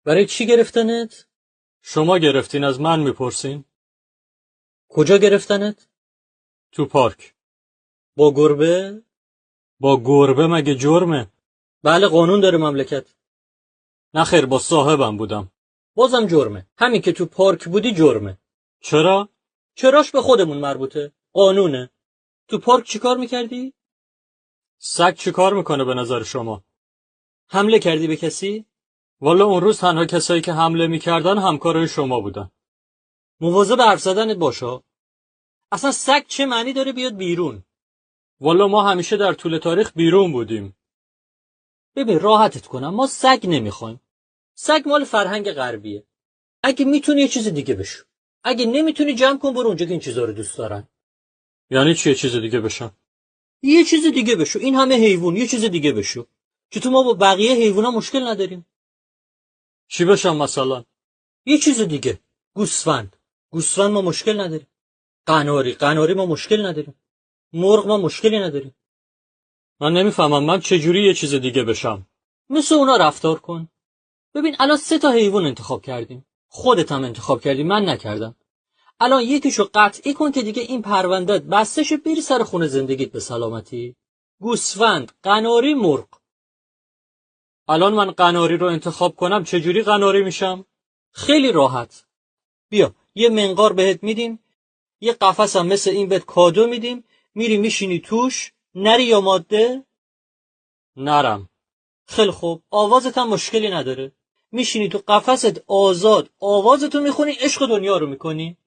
برای چی گرفتنت؟ شما گرفتین از من میپرسین؟ کجا گرفتنت؟ تو پارک. با گربه؟ با گربه مگه جرمه؟ بله قانون داره مملکت. نخیر با صاحبم بودم. بازم جرمه. همین که تو پارک بودی جرمه. چرا؟ چراش به خودمون مربوطه. قانونه. تو پارک چیکار میکردی؟ سگ چی کار میکنه به نظر شما؟ حمله کردی به کسی؟ والا اون روز تنها کسایی که حمله میکردن همکارای شما بودن. مواظب حرف زدنت باشا. اصلا سگ چه معنی داره بیاد بیرون؟ والا ما همیشه در طول تاریخ بیرون بودیم. ببین راحتت کنم، ما سگ نمیخوایم. سگ مال فرهنگ غربیه. اگه میتونی یه چیز دیگه بشو. اگه نمیتونی جمع کن برو اونجا که این چیزا رو دوست دارن. یعنی چی یه چیز دیگه بشم؟ یه چیز دیگه بشو. این همه حیوان یه چیز دیگه بشو. چطور ما با بقیه حیونا مشکل نداریم؟ چی بشم مثلا؟ یه چیز دیگه. گوسفند ما مشکل نداریم. قناری ما مشکل نداریم. مرغ ما مشکلی نداریم. من نمیفهمم من چجوری یه چیز دیگه بشم. مثل اونا رفتار کن. ببین الان 3 تا حیوان انتخاب کردیم. خودت هم انتخاب کردی، من نکردم. الان یکیشو قطعی کن که دیگه این پروندهت بستش بری سر خونه زندگیت به سلامتی. گوسفند، قناری، مرغ. الان من قناری رو انتخاب کنم چجوری قناری میشم؟ خیلی راحت. بیا یه منقار بهت میدیم، یه قفس هم مثل این بهت کادو میدیم، میری میشینی توش. نری یا ماده؟ نرم. خیلی خوب، آوازت هم مشکلی نداره. میشینی تو قفست آزاد، آوازتو میخونی، عشق دنیا رو میکنی.